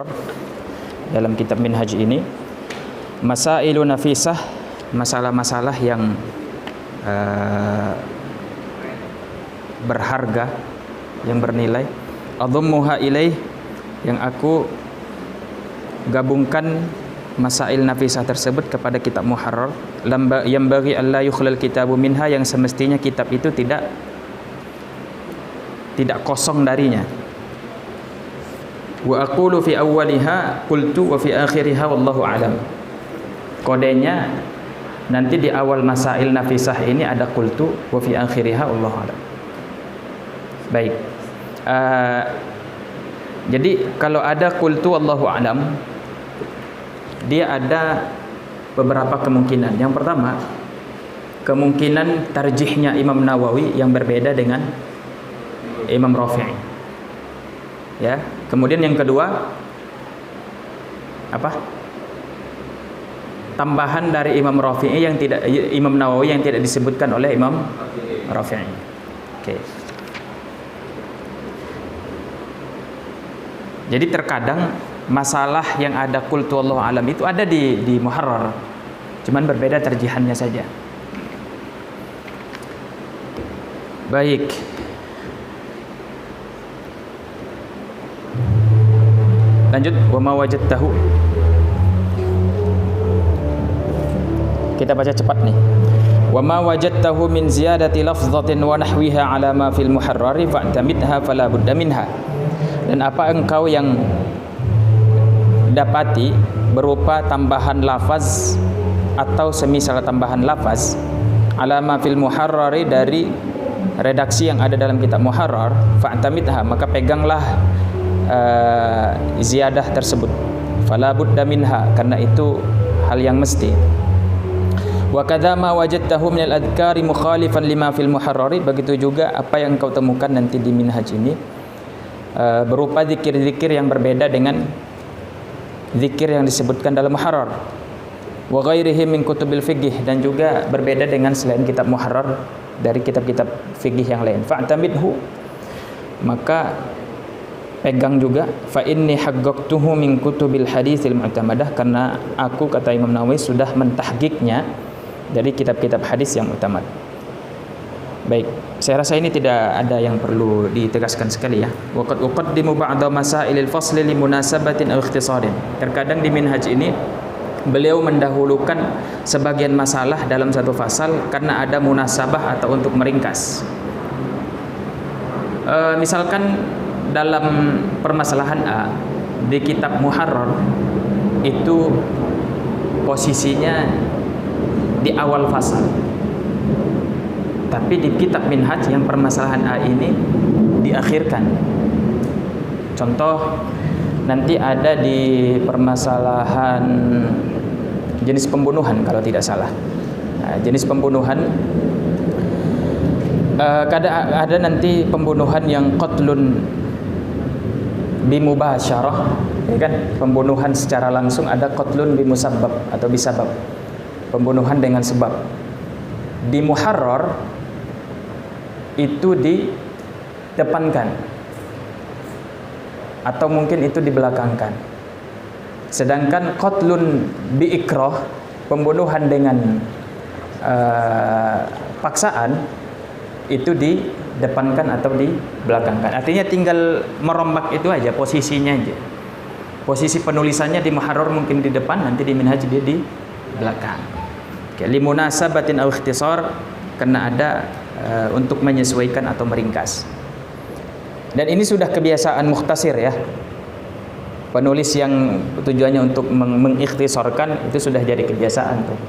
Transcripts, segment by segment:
Muharrar dalam kitab Minhaj ini, masailu nafisah, masalah-masalah yang berharga, yang bernilai, adhummuha ilaih, yang aku gabungkan masail nafisah tersebut kepada kitab Muharrar, yang bagi alla yukhlal kitabu minha, yang semestinya kitab itu tidak kosong darinya. Wa aqulu fi awwaliha qultu wa fi akhiriha wallahu alam. Kodenya nanti di awal masail nafisah ini ada qultu wa fi akhiriha wallahu alam. Baik. Jadi kalau ada qultu wallahu alam, dia ada beberapa kemungkinan. Yang pertama, kemungkinan tarjihnya Imam Nawawi yang berbeda dengan Imam Rafi'i. Ya, kemudian yang kedua apa? Tambahan dari Imam Rafi'i yang tidak, Imam Nawawi yang tidak disebutkan oleh Imam Rafi'i. Oke. Jadi terkadang masalah yang ada qultu wallahu alam itu ada di Muharrar, cuman berbeda terjihannya saja. Baik. Lanjut, wa ma wajadtahu. Kita baca cepat nih. Wa ma wajadtahu min ziyadati lafdhatin wa nahwiha ala ma fil muharrari fa'tamidha fala budda minha. Dan apa engkau yang dapati berupa tambahan lafaz atau semisal tambahan lafaz ala ma fil muharrari, dari redaksi yang ada dalam kitab Muharrar, fa'tamidha, maka peganglah ziyadah tersebut, fala budda minha, karena itu hal yang mesti. Wa kadza ma wajadtahu min al-adhkari mukhalifan lima fil muharrari, begitu juga apa yang kau temukan nanti di Minhaj ini berupa zikir-zikir yang berbeda dengan zikir yang disebutkan dalam Muharrar. Wa ghairihi min kutubil fiqh, dan juga berbeda dengan selain kitab Muharrar dari kitab-kitab fikih yang lain. Fa'tamidhu, maka pegang juga, fa inni haqqaqtuhu min kutubil haditsil mu'tamadah, karena aku, kata Imam Nawawi, sudah mentahqiqnya dari kitab-kitab hadis yang mu'tamad. Baik, saya rasa ini tidak ada yang perlu ditegaskan sekali ya. Wa qad uqaddimu ba'da masailil fasli li munasabatin aw ikhtisarin. Terkadang di Minhaj ini beliau mendahulukan sebagian masalah dalam satu fasal karena ada munasabah atau untuk meringkas. Misalkan dalam permasalahan A di kitab Muharrar itu posisinya di awal fasal, tapi di kitab Minhaj yang permasalahan A ini diakhirkan. Contoh, nanti ada di permasalahan jenis pembunuhan kalau tidak salah. Nah, jenis pembunuhan ada nanti pembunuhan yang qatlun bimubasyarah, ya kan? Pembunuhan secara langsung, ada qatlun bimusabbab atau bisabab, pembunuhan dengan sebab. Di Muharrar itu didepankan atau mungkin itu dibelakangkan. Sedangkan qatlun biikrah, pembunuhan dengan paksaan, itu didepankan atau dibelakangkan. Artinya tinggal merombak itu aja, posisinya aja. Posisi penulisannya di Muharrar mungkin di depan, nanti di Minhaj dia di belakang. Limunasabatin aw ikhtisar, karena ada untuk menyesuaikan atau meringkas. Dan ini sudah kebiasaan mukhtasir ya. Penulis yang tujuannya untuk mengikhtisarkan itu sudah jadi kebiasaan tuh.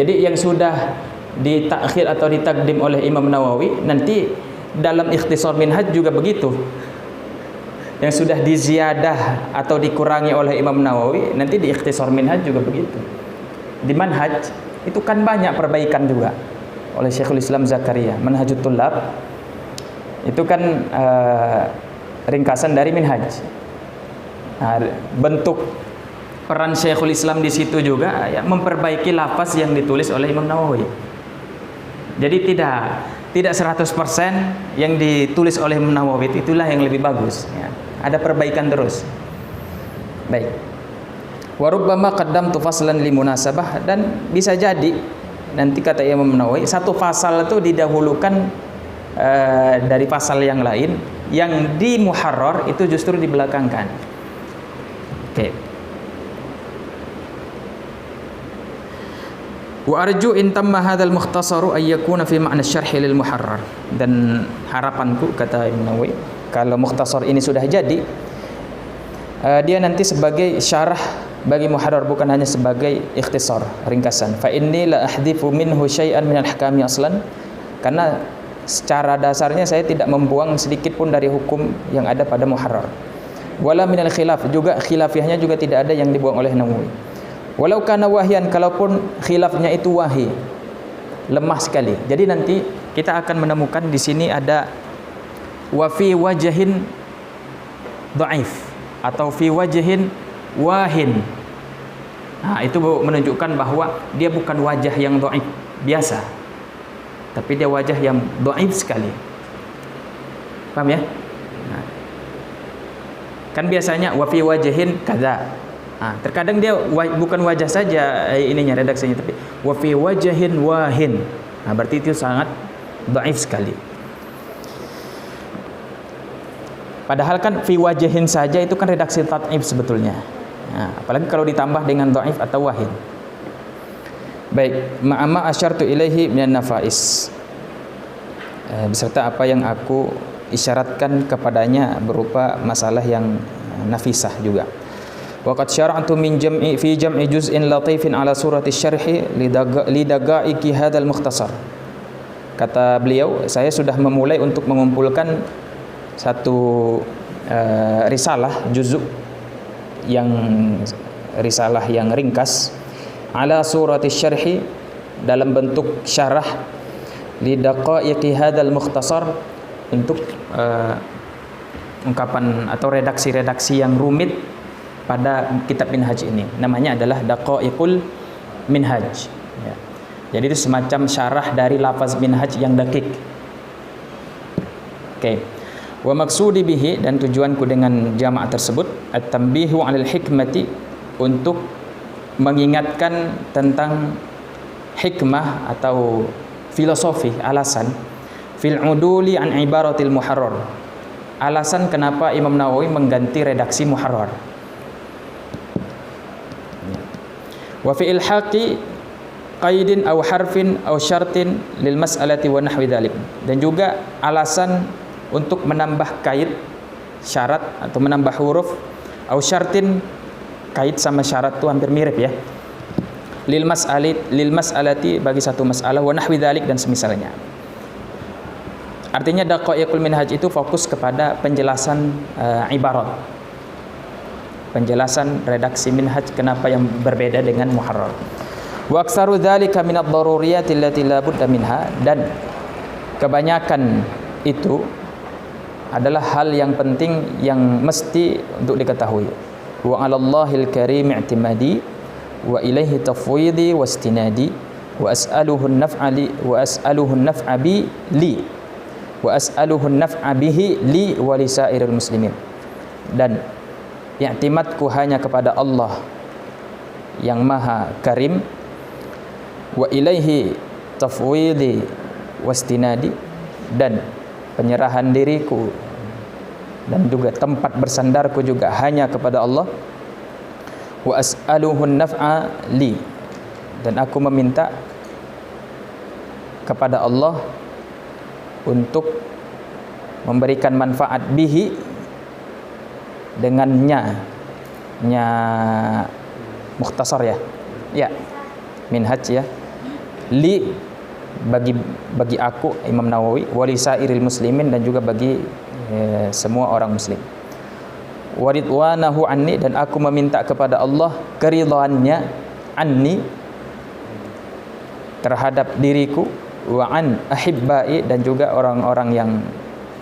Jadi yang sudah ditakhir atau ditakdim oleh Imam Nawawi, nanti dalam ikhtisar Minhaj juga begitu. Yang sudah diziyadah atau dikurangi oleh Imam Nawawi, nanti di ikhtisar Minhaj juga begitu. Di Manhaj itu kan banyak perbaikan juga oleh Syekhul Islam Zakaria. Manhajut Thullab itu kan ringkasan dari Minhaj. Nah, bentuk peran Syekhul Islam di situ juga ya, memperbaiki lafaz yang ditulis oleh Imam Nawawi. Jadi tidak 100% yang ditulis oleh Imam Nawawi itulah yang lebih bagus ya. Ada perbaikan terus. Baik. Wa rubbama qaddamtu faslan li munasabah, dan bisa jadi nanti kata Imam Nawawi satu fasal itu didahulukan dari pasal yang lain, yang di muharrar itu justru dibelakangkan. Oke. Wa arju in tamma hadzal mukhtasaru ay yakuna fi ma'na syarh lil muharrar, dan harapanku kata Imam Nawawi kalau mukhtasar ini sudah jadi, dia nanti sebagai syarah bagi muharrar, bukan hanya sebagai ikhtisar, ringkasan. Fa inni la ahdhifu minhu syai'an min al-ahkami aslan, karena secara dasarnya saya tidak membuang sedikit pun dari hukum yang ada pada muharrar. Wala min al-khilaf, juga khilafiahnya juga tidak ada yang dibuang oleh Nawawi. Walau kana wahyan, kalaupun khilafnya itu wahyi, lemah sekali. Jadi nanti kita akan menemukan di sini ada wa fi wajhin dhaif atau fi wajhin wahin. Nah, itu menunjukkan bahwa dia bukan wajah yang dhaif biasa, tapi dia wajah yang dhaif sekali. Paham ya? Nah, kan biasanya wa fi wajhin kadza. Nah, terkadang dia bukan wajah saja ininya redaksinya, tapi wa fi wajhin wahin. Nah, berarti itu sangat dhaif sekali. Padahal kan fi wajhin saja itu kan redaksi tad'if sebetulnya. Nah, apalagi kalau ditambah dengan dhaif atau wahin. Baik, ma'ama asyartu ilaihi minan nafais. Beserta apa yang aku isyaratkan kepadanya berupa masalah yang nafisah juga. Waqad syara'tu min jam'i fi jam'i juz'in latifin ala surati syarhi lidagaiki hadzal mukhtasar. Kata beliau, saya sudah memulai untuk mengumpulkan satu risalah juzuk, yang risalah yang ringkas ala surati syarhi, dalam bentuk syarah lidaqaiqi hadzal mukhtasar, untuk ungkapan atau redaksi-redaksi yang rumit pada kitab minhaj ini. Namanya adalah daqaiqul minhaj ya. Jadi itu semacam syarah dari lafaz minhaj yang dakik. Oke. Wa maksudi bihi, dan tujuanku dengan jamaah tersebut at-tanbihu 'alal hikmati, untuk mengingatkan tentang hikmah atau filosofi, alasan fil uduli an ibaratil muharrar, alasan kenapa Imam Nawawi mengganti redaksi muharrar. Wa fi ilhaqi qaidin aw harfin aw syartin lil mas'alati wa nahwi dzalik, dan juga alasan untuk menambah kait syarat atau menambah huruf, au syartin, kait sama syarat itu hampir mirip ya, lil mas'alati, bagi satu masalah, wa nahwi dzalik, dan semisalnya. Artinya daqaiqul minhaj itu fokus kepada penjelasan ibarat, penjelasan redaksi minhaj kenapa yang berbeda dengan muharrar. Wa aktsaru dzalika min ad-daruriyati allati la budda minha, dan kebanyakan itu adalah hal yang penting yang mesti untuk diketahui. Wa 'alallahil karim i'timadi wa ilaihi tafwidi wastinadi wa as'aluhu an-naf'a bi li wa as'aluhu an-naf'a bihi li wa li sairil muslimin. Dan i'timadku hanya kepada Allah yang Maha Karim, wa ilaihi tafwidi wastinadi, dan penyerahan diriku dan juga tempat bersandarku juga hanya kepada Allah. Wa as'aluhun naf'a li, dan aku meminta kepada Allah untuk memberikan manfaat bihi, dengannya, nya mukhtasar ya minhaj ya, li, bagi aku Imam Nawawi, wali sairil muslimin, dan juga bagi semua orang muslim. Waridwanahu anni, dan aku meminta kepada Allah keridhaannya, anni, terhadap diriku, wa an ahibbai, dan juga orang-orang yang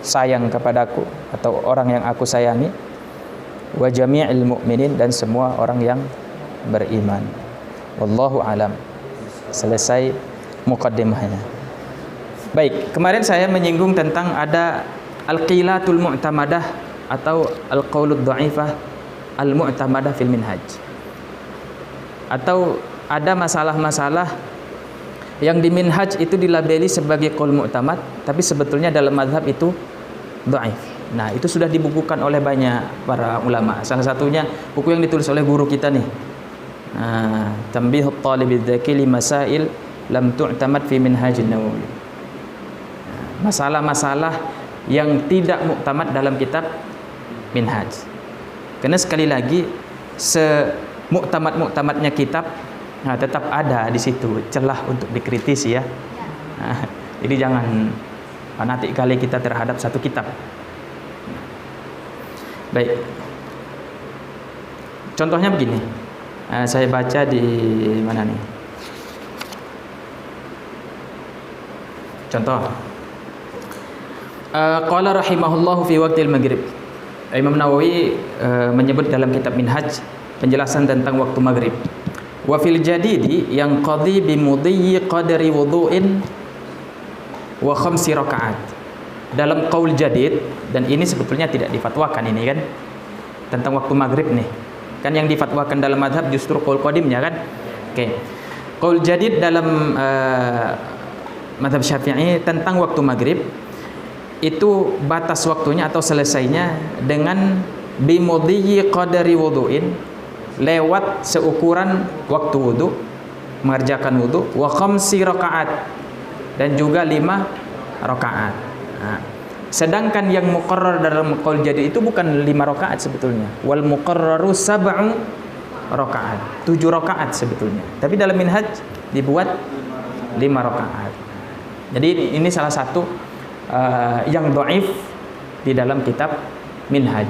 sayang kepadaku atau orang yang aku sayangi, wa jami'il mu'minin, dan semua orang yang beriman. Wallahu alam. Selesai muqaddimahnya. Baik, kemarin saya menyinggung tentang ada al-qilatul mu'tamadah atau al-qaulud dha'ifah al-mu'tamadah fil minhaj. Atau ada masalah-masalah yang di minhaj itu dilabeli sebagai qaul mu'tamad, tapi sebetulnya dalam mazhab itu dhaif. Nah, itu sudah dibukukan oleh banyak para ulama. Salah satunya buku yang ditulis oleh guru kita nih. Tanbihut Talibidz Dzaki li Masail lam tu'tamad fi Minhajin Nawawi. Masalah-masalah yang tidak muktamad dalam kitab minhaj. Karena sekali lagi semuktamad-muktamadnya kitab, tetap ada di situ celah untuk dikritisi ya. Jadi jangan fanatik kali kita terhadap satu kitab. Baik. Contohnya begini. Saya baca di mana nih? Contoh. Qala rahimahullahu fi waqtil maghrib. Imam Nawawi menyebut dalam kitab Minhaj penjelasan tentang waktu maghrib. Wa fil jadidi yang qadhi bi mudhi qadri wudu'in wa 5 rakaat. Dalam qaul jadid, dan ini sebetulnya tidak difatwakan ini kan, tentang waktu maghrib nih. Kan yang difatwakan dalam madhab justru qaul qadimnya kan. Oke. Qaul jadid dalam madhab Syafi'i tentang waktu maghrib itu batas waktunya atau selesainya dengan bimudhi qadari wudu'in, lewat seukuran waktu wudu, mengerjakan wudu, wa 5 rakaat, dan juga 5 rakaat. Sedangkan yang muqarrar dalam qaul jadid itu bukan 5 rakaat sebetulnya. Wal muqarraru 7 rakaat. 7 rakaat sebetulnya. Tapi dalam minhaj dibuat 5 rakaat. Jadi ini salah satu yang dhaif di dalam kitab minhaj.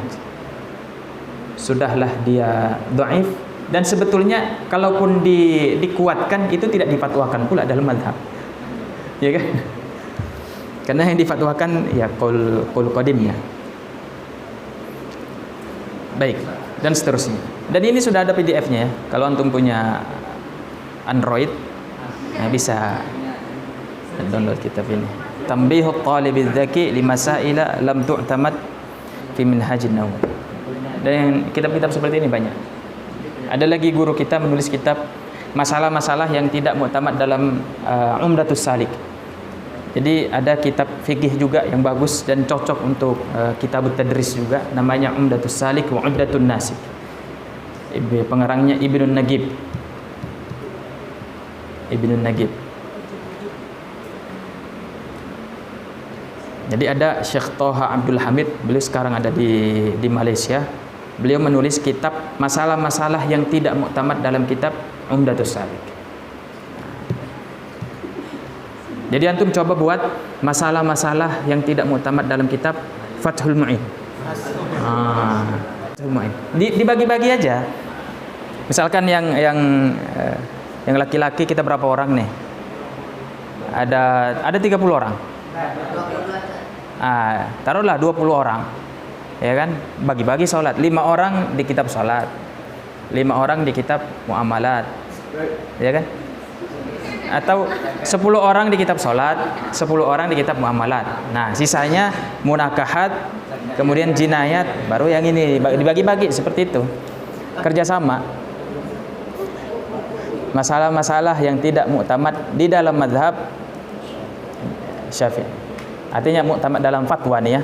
Sudahlah dia dhaif, dan sebetulnya kalaupun dikuatkan itu tidak difatwakan pula dalam mazhab. Ya kan? Karena yang difatwakan ya qaul qadimnya. Baik, dan seterusnya. Dan ini sudah ada PDF-nya ya. Kalau antum punya Android, bisa download kitab ini. Tanbihut Talibidz Dzaki li Masail lam tu'tamad fi Minhajin Nawawi. Dan kitab-kitab seperti ini banyak. Ada lagi guru kita menulis kitab masalah-masalah yang tidak muktamad dalam Umdatus Salik. Jadi ada kitab fikih juga yang bagus dan cocok untuk kitab tadris juga, namanya Umdatus Salik wa Umdatun Nasik. Pengarangnya Ibnun Nagib. Jadi ada Syekh Toha Abdul Hamid, beliau sekarang ada di Malaysia. Beliau menulis kitab masalah-masalah yang tidak muktamad dalam kitab Umdatus Salik. Jadi antum coba buat masalah-masalah yang tidak muktamad dalam kitab Fathul Mu'in. Fathul Mu'in. Dibagi-bagi aja. Misalkan yang laki-laki kita berapa orang nih? Ada 30 orang. Taruhlah 20 orang. Ya kan? Bagi-bagi salat. 5 orang di kitab salat. 5 orang di kitab muamalat. Ya kan? Atau 10 orang di kitab sholat, 10 orang di kitab muamalat. Nah, sisanya munakahat, kemudian jinayat, baru yang ini dibagi-bagi seperti itu. Kerjasama. Masalah-masalah yang tidak muktamad di dalam mazhab Syafi'i. Artinya muktamad dalam fatwa nih ya.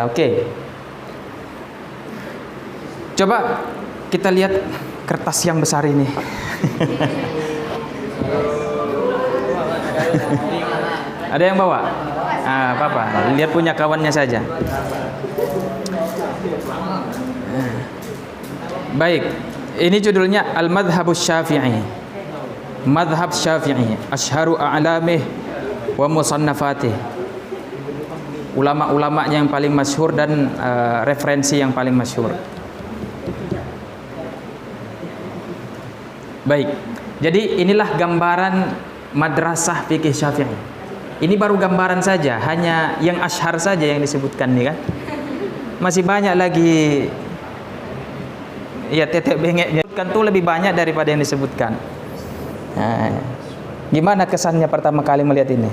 Oke. Coba kita lihat kertas yang besar ini. Ada yang bawa? Apa-apa, lihat punya kawannya saja. Baik, ini judulnya Al-Madhabus Syafi'i. Madhab Syafi'i, Ashharu a'lamih wa musannafatih. Ulama-ulamanya yang paling masyhur dan referensi yang paling masyhur. Baik, jadi inilah gambaran madrasah fikih Syafi'i. Ini baru gambaran saja, hanya yang ashhar saja yang disebutkan nih kan. Masih banyak lagi. Ya, tetek bengeknya kan tuh lebih banyak daripada yang disebutkan. Nah, gimana kesannya pertama kali melihat ini?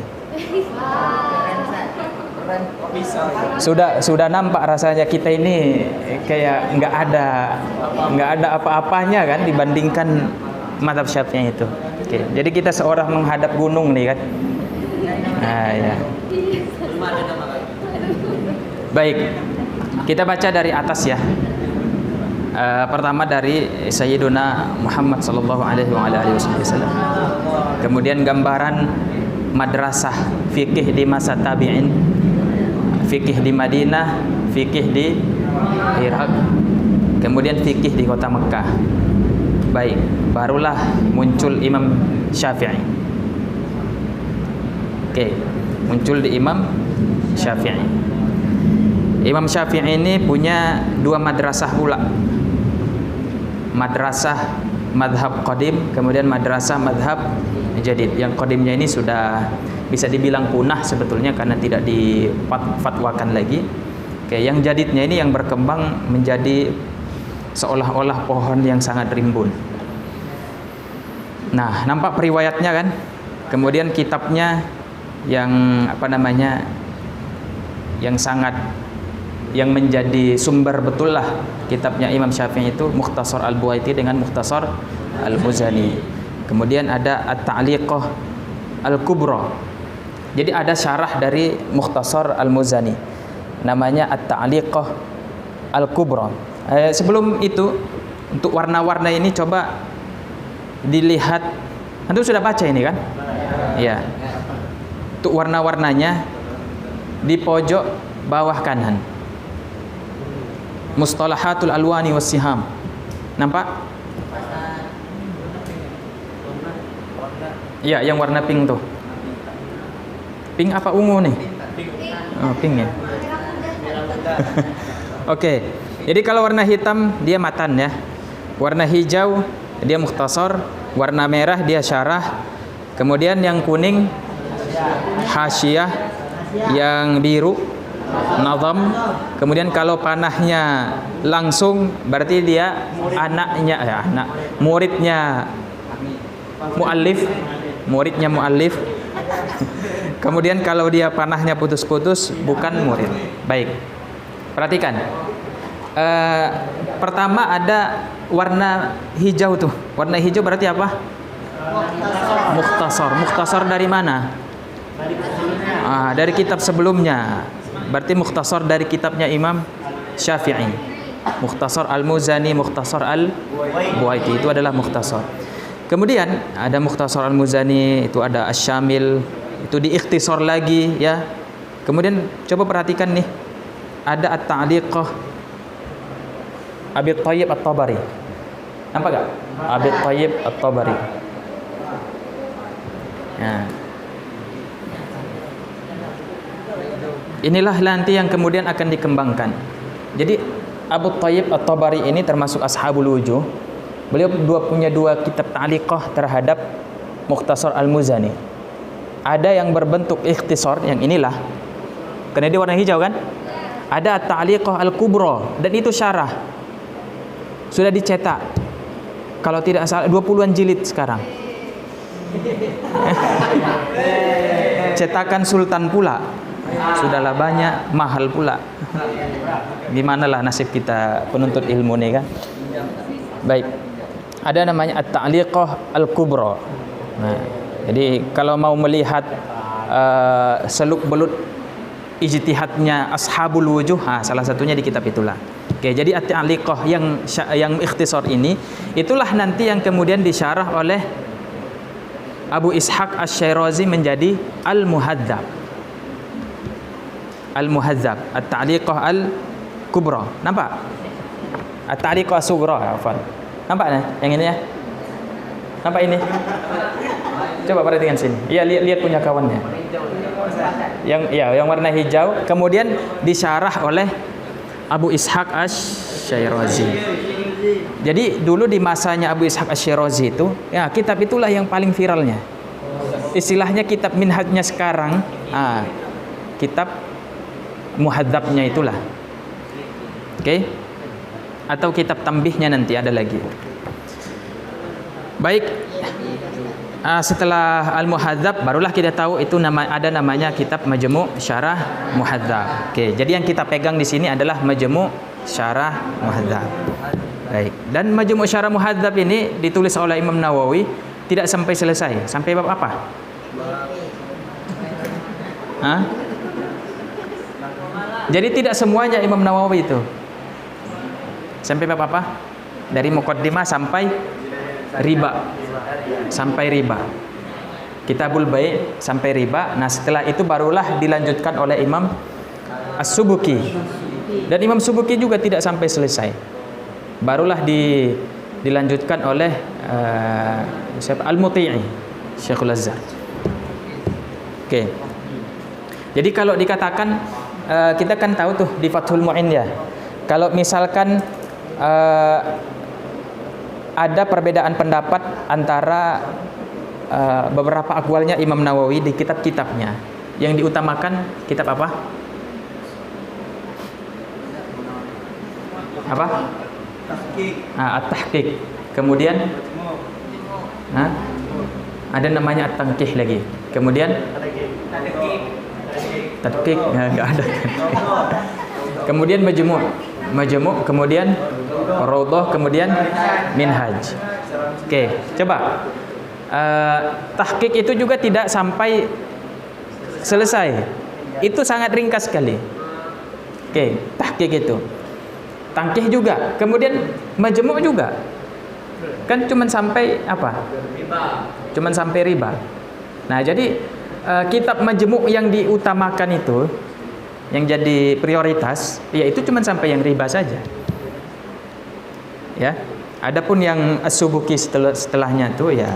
Sudah nampak rasanya kita ini kayak nggak ada apa-apanya kan dibandingkan mazhab Syafi'i itu. Oke, jadi kita seorang menghadap gunung nih kan. Nah, ya. Baik, kita baca dari atas ya. Pertama dari Sayyiduna Muhammad sallallahu alaihi wasallam. Kemudian gambaran madrasah fikih di masa tabi'in, fikih di Madinah, fikih di Irak, kemudian fikih di kota Mekah. Baik, barulah muncul Imam Syafi'i. Oke, muncul di Imam Syafi'i. Imam Syafi'i ini punya dua madrasah pula. Madrasah madhab qadim, kemudian madrasah madhab jadid. Yang qadimnya ini sudah bisa dibilang punah sebetulnya karena tidak difatwakan lagi. Oke, yang jadidnya ini yang berkembang menjadi seolah-olah pohon yang sangat rimbun. Nah, nampak periwayatnya kan? Kemudian kitabnya yang yang menjadi sumber betul lah kitabnya Imam Syafi'i itu Mukhtasar Al-Buaiti dengan Mukhtasar Al-Muzani. Kemudian ada At-Ta'liqah Al-Kubra. Jadi ada syarah dari Mukhtasar Al-Muzani namanya At-Ta'liqah Al-Kubra. Sebelum itu, untuk warna-warna ini coba dilihat. Antum sudah baca ini kan? Iya. Untuk warna-warnanya di pojok bawah kanan. Mustalahatul alwani wassiham. Nampak? Iya, yang warna pink tuh. Pink apa ungu nih? Oh, pink ya. Oke. Jadi kalau warna hitam dia matan ya. Warna hijau dia mukhtasar, warna merah dia syarah. Kemudian yang kuning hasyiyah, yang biru nazam. Kemudian kalau panahnya langsung berarti dia muridnya muallif. Kemudian kalau dia panahnya putus-putus bukan murid. Baik, perhatikan. Pertama ada warna hijau tuh. Warna hijau berarti apa? Mukhtasar dari mana? Dari kitab sebelumnya. Berarti mukhtasar dari kitabnya Imam Syafi'i. Mukhtasar Al-Muzani, Mukhtasar Al-Buaiti itu adalah mukhtasar. Kemudian ada Mukhtasar Al-Muzani, itu ada Asy-Syamil, itu diikhtisar lagi ya. Kemudian coba perhatikan nih. Ada At-Ta'liqah Abi Thayyib At-Tabari. Nampak gak? Abi Thayyib At-Tabari. Nah. Inilah nanti yang kemudian akan dikembangkan. Jadi Abu Thayyib At-Tabari ini termasuk Ashabul Wujuh. Beliau punya dua kitab ta'liqah terhadap Mukhtasar Al-Muzani. Ada yang berbentuk ikhtisar, yang inilah. Karena dia warna hijau kan? Ada At-Ta'liqah Al-Kubra, dan itu syarah. Sudah dicetak. Kalau tidak salah 20-an jilid sekarang. Cetakan sultan pula. Sudahlah banyak, mahal pula. Gimanalah nasib kita penuntut ilmu nih kan? Baik. Ada namanya At-Ta'liqah Al-Kubra. Nah, jadi kalau mau melihat seluk-beluk ijtihadnya Ashabul Wujuh, salah satunya di kitab itulah. Oke, jadi At-Ta'liqah yang ikhtisar ini itulah nanti yang kemudian disyarah oleh Abu Ishaq Asy-Syirazi menjadi Al-Muhadzab. Al-Muhadzab, At-Ta'liqah Al-Kubra. Nampak? At-Ta'liqah As-Sughra, afwan. Nampak nih yang ini ya? Nampak ini? Coba perhatikan sini. Iya, lihat punya kawannya. Yang warna hijau kemudian disyarah oleh Abu Ishaq Asy-Syirazi. Jadi dulu di masanya Abu Ishaq Asy-Syirazi itu, ya kitab itulah yang paling viralnya. Istilahnya kitab minhajnya sekarang, kitab muhadzabnya itulah. Oke? Atau kitab tambihnya nanti ada lagi. Baik. Setelah Al-Muhadzab barulah kita tahu itu ada namanya kitab Majmu' Syarah Muhadzab. Oke, jadi yang kita pegang di sini adalah Majmu' Syarah Muhadzab. Baik. Dan Majmu' Syarah Muhadzab ini ditulis oleh Imam Nawawi tidak sampai selesai. Sampai bab apa? Jadi tidak semuanya Imam Nawawi itu. Sampai bab apa? Dari muqaddimah sampai riba. Sampai riba. Kitabul Bai' sampai riba. Nah, setelah itu barulah dilanjutkan oleh Imam As-Subuki. Dan Imam Subuki juga tidak sampai selesai. Barulah dilanjutkan oleh Al-Muti'i, Syekhul Azhar. Oke. Jadi kalau dikatakan kita kan tahu tuh di Fathul Mu'in ya. Kalau misalkan ada perbedaan pendapat antara beberapa akwalnya Imam Nawawi di kitab-kitabnya. Yang diutamakan kitab apa? Apa? At-Tahqiq. Kemudian ada namanya At-Tanqih lagi. Kemudian Tadqiq enggak ada. Kemudian Majmu', kemudian Raudhah, kemudian Minhaj. Oke, coba. Tahqiq itu juga tidak sampai selesai. Itu sangat ringkas sekali. Oke, tahqiq itu. Tanqih juga. Kemudian Majmu' juga. Kan cuman sampai apa? Cuman sampai riba. Nah, jadi kitab Majmu' yang diutamakan itu, yang jadi prioritas, ya itu cuma sampai yang riba saja. Ya. Adapun yang As-Subuki setelahnya tuh ya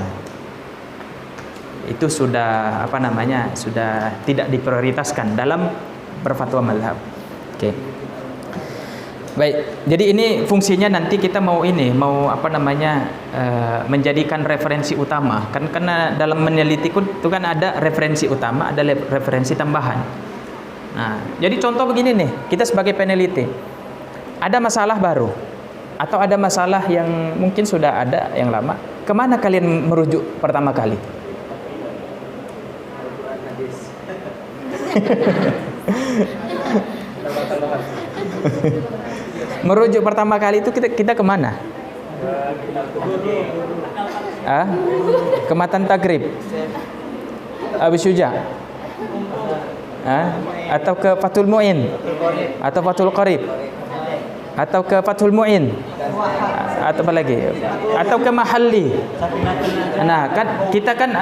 itu sudah apa namanya? Sudah tidak diprioritaskan dalam berfatwa mazhab. Oke. Baik. Jadi ini fungsinya nanti kita mau apa namanya? Menjadikan referensi utama. Kan karena dalam meneliti itu kan ada referensi utama, ada referensi tambahan. Nah, jadi contoh begini nih, kita sebagai peneliti, ada masalah baru, atau ada masalah yang mungkin sudah ada yang lama, kemana kalian merujuk pertama kali? Merujuk pertama kali itu kita kemana? Ke Matan Tagrib, Abu Syuja', atau ke Fathul Mu'in, atau Fathul Qarib, atau ke Fathul Mu'in, atau apa lagi, atau ke Mahalli. Nah, kan kita kan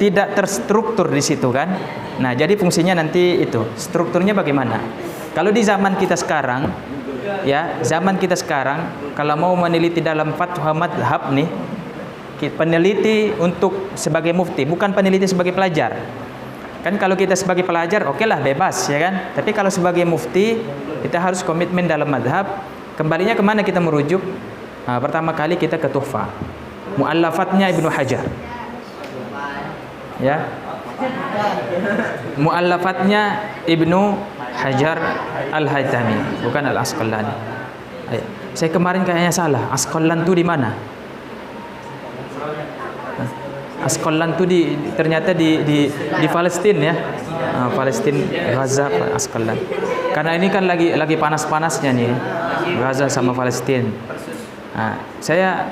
tidak terstruktur di situ kan. Nah, jadi fungsinya nanti itu strukturnya bagaimana? Kalau di zaman kita sekarang, ya zaman kita sekarang, kalau mau meneliti dalam fatwa madhab nih, peneliti untuk sebagai mufti, bukan peneliti sebagai pelajar. Kan kalau kita sebagai pelajar, oke lah bebas ya kan. Tapi kalau sebagai mufti, kita harus komitmen dalam madhab. Kembalinya kemana kita merujuk? Nah, pertama kali kita ke Tuhfah, mu'allafatnya Ibnu Hajar. Ya, mu'allafatnya Ibnu Hajar Al-Haytami, bukan Al-Asqalani. Saya kemarin kayaknya salah. Asqalan itu di mana? Asqalan itu ternyata di Palestina ya. Palestina, Gaza, Asqalan. Karena ini kan lagi panas-panasnya nih, Gaza sama Palestina. Nah, saya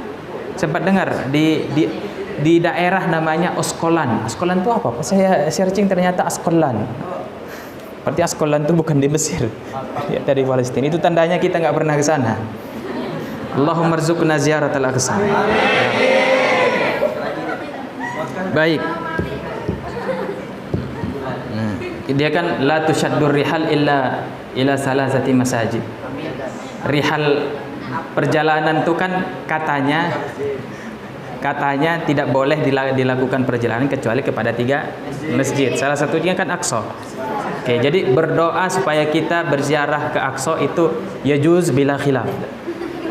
sempat dengar di daerah namanya Asqalan. Asqalan itu apa? Saya searching ternyata Asqalan. Berarti Asqalan itu bukan di Mesir, ya, dari Palestina. Itu tandanya kita nggak pernah ke sana. Allahumma rzuqna ziyaratal aqsa. Baik. Dia kan la tushaddur rihal ila salasati masajid. Rihal perjalanan itu kan katanya tidak boleh dilakukan perjalanan kecuali kepada 3 masjid. Salah satunya kan Aqsa. Oke, jadi berdoa supaya kita berziarah ke Aqsa itu yajuz bila khilaf.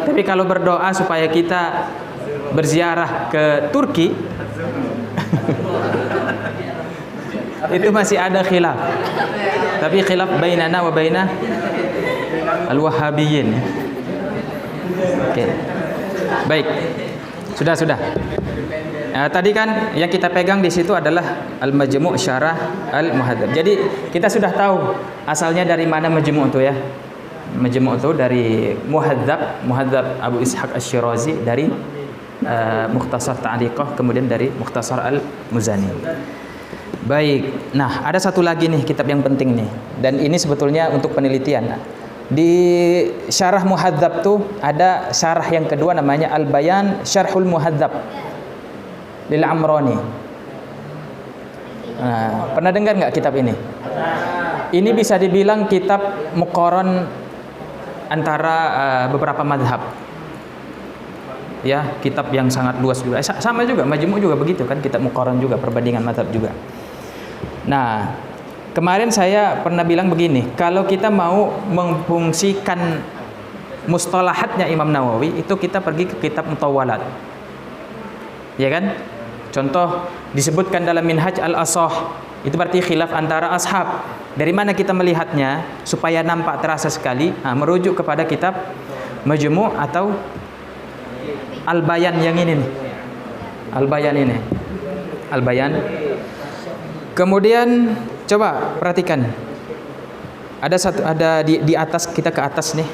Tapi kalau berdoa supaya kita berziarah ke Turki itu masih ada khilaf. Tapi khilaf bainana wa baina al-wahhabiyyin. Oke. Baik. Sudah. Tadi kan yang kita pegang di situ adalah Al-Majmu' Syarah Al-Muhadzab. Jadi kita sudah tahu asalnya dari mana Majmu' itu ya. Majmu' itu dari Muhadzab Abu Ishaq Asy-Syirazi, dari Mukhtasar Ta'liqah, kemudian dari Mukhtasar Al-Muzani. Baik. Nah, ada satu lagi nih kitab yang penting nih. Dan ini sebetulnya untuk penelitian. Di Syarah Muhadzab tuh ada syarah yang kedua namanya Al-Bayan Syarhul Muhadzab lil Amrani. Nah, pernah dengar nggak kitab ini? Ini bisa dibilang kitab muqaran antara beberapa madhab. Ya, kitab yang sangat luas juga. Sama juga, Majmu' juga begitu kan, kitab muqaran juga, perbandingan madhab juga. Nah, kemarin saya pernah bilang begini, kalau kita mau memfungsikan mustalahatnya Imam Nawawi, itu kita pergi ke kitab Mutawwalat. Ya kan? Contoh disebutkan dalam Minhaj Al-Ashah, itu berarti khilaf antara ashab. Dari mana kita melihatnya supaya nampak terasa sekali? Nah, merujuk kepada kitab Majmu' atau Al-Bayan yang ini nih. Al-Bayan ini. Al-Bayan. Kemudian coba perhatikan. Ada di atas, kita ke atas nih.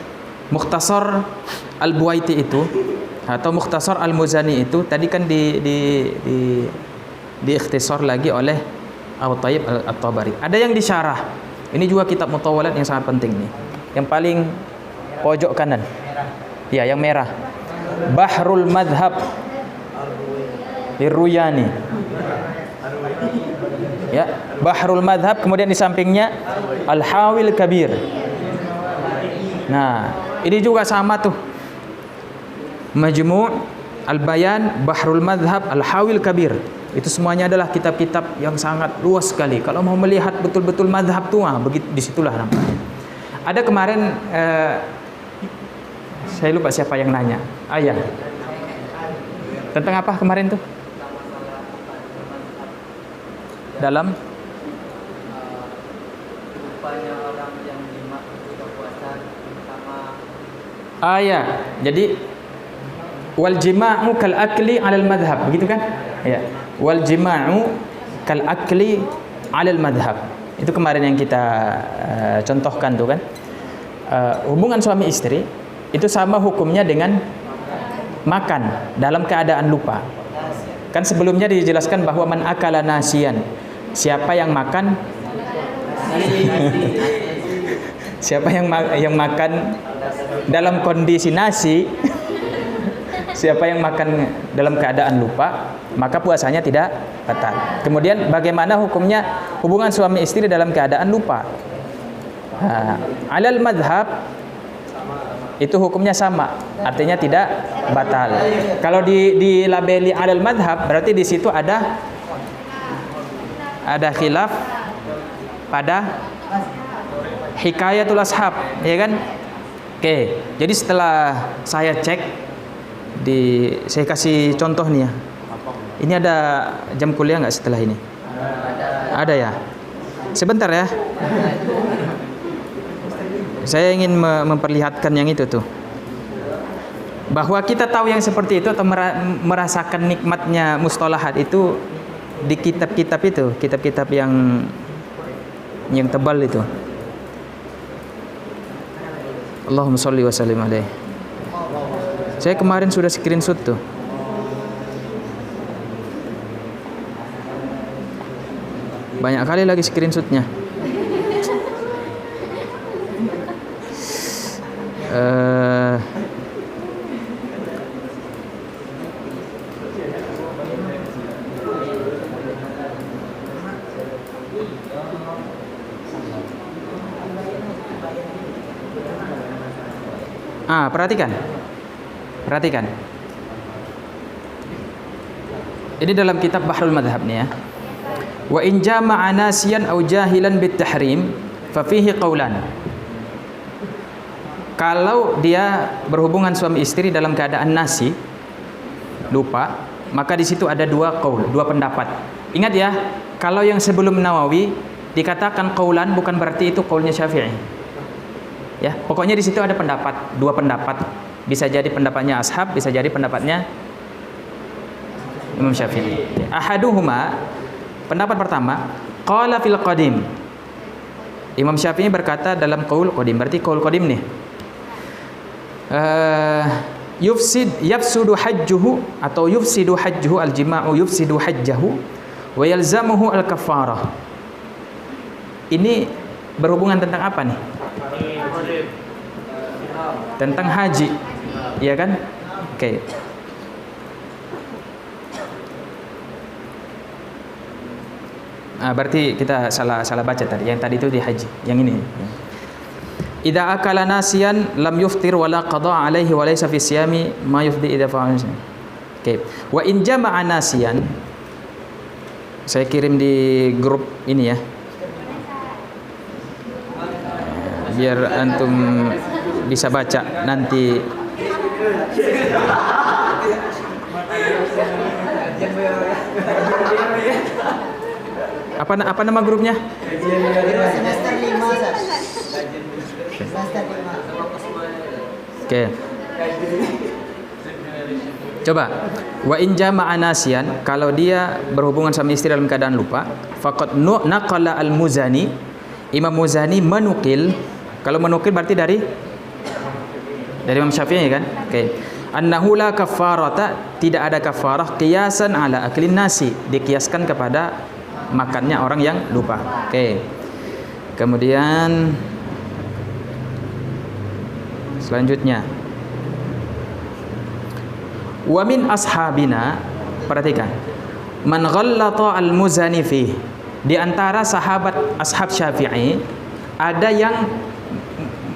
Mukhtasar Al-Buwaiti itu atau Mukhtasar Al-Muzani itu tadi kan di ikhtisar lagi oleh Abu Thayyib At-Tabari. Ada yang disyarah. Ini juga kitab mutawwalat yang sangat penting nih. Yang paling pojok kanan. Ya, yang merah. Bahrul Madhab Lirruyani. Ya, Bahrul Madhab, kemudian di sampingnya Al-Hawil Kabir. Nah, ini juga sama tuh. Majmu', Al-Bayan, Bahrul Madhab, Al-Hawil Kabir. Itu semuanya adalah kitab-kitab yang sangat luas sekali. Kalau mau melihat betul-betul madhab tuh, begitu disitulah namanya. Ada kemarin saya lupa siapa yang nanya. Ayah. Tentang apa kemarin tuh? Dalam rupanya orang yang jima ketika puasa sama ya. Jadi wal jima'u kal akli 'alal madhhab, begitu kan? Ya. Wal jima'u kal akli 'alal madhhab. Itu kemarin yang kita contohkan tuh kan. Hubungan suami istri itu sama hukumnya dengan makan dalam keadaan lupa. Kan sebelumnya dijelaskan bahwa man akala nasiyan, siapa yang makan siapa yang makan dalam kondisi nasi, siapa yang makan dalam keadaan lupa, maka puasanya tidak batal. Kemudian bagaimana hukumnya hubungan suami istri dalam keadaan lupa? Alal madhab itu hukumnya sama, artinya tidak batal. Kalau dilabeli alal madhab, berarti di situ ada khilaf pada hikayatul ashab, ya kan? Oke, jadi setelah saya cek saya kasih contoh nih ya. Ini ada jam kuliah nggak setelah ini? Ada ya. Sebentar ya. Saya ingin memperlihatkan yang itu tuh. Bahwa kita tahu yang seperti itu atau merasakan nikmatnya mustalahat itu di kitab-kitab itu, kitab-kitab yang tebal itu. Allahumma sholli wa sallim alaihi. Saya kemarin sudah screenshot tuh. Banyak kali lagi screenshotnya. Perhatikan. Ini dalam kitab Bahrul Madhab nih ya. Wa in jama'a nasiyan aw jahilan bit tahrim fa fihi qaulan. Kalau dia berhubungan suami istri dalam keadaan nasi, lupa, maka di situ ada dua pendapat. Ingat ya, kalau yang sebelum Nawawi dikatakan qaulan bukan berarti itu qaulnya Syafi'i. Ya, pokoknya di situ ada dua pendapat. Bisa jadi pendapatnya ashab, bisa jadi pendapatnya Imam Syafi'i. Ahaduhuma, pendapat pertama, qala fil qadim. Imam Syafi'i berkata dalam qaul qadim, berarti qaul qadim nih. Yufsidu hajjuhu atau yufsidu hajjuhu al-jima'u yufsidu hajjahu wa yalzamuhu al-kafarah. Ini berhubungan tentang apa nih? Tentang haji, ya kan? Oke. Berarti kita salah baca tadi. Yang tadi itu di haji. Yang ini. Idza akala nasiyan lam yuftir wala qada alaihi wa laysa fi siyami ma yufdi idza fa'ala. Oke. Wa in jama'a nasiyan. Saya kirim di grup ini ya. Biar antum bisa baca nanti. Apa nama grupnya? Semester 5, Ustaz. Oke. Coba. Wa in jama'a nasiyan, kalau dia berhubungan sama istri dalam keadaan lupa, faqad naqala al-Muzani, Imam Muzani menukil. Kalau menukil berarti dari Imam Syafi'i kan? Oke. Annahu la kafarata, tidak ada kafarah qiyasan ala aklin nasi, dikiaskan kepada makannya orang yang lupa. Oke. Kemudian selanjutnya, wa min ashabina, perhatikan, man ghallata al-Muzani fi, di antara sahabat ashab Syafi'i ada yang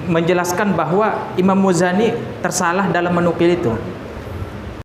menjelaskan bahwa Imam Muzani tersalah dalam menukil itu.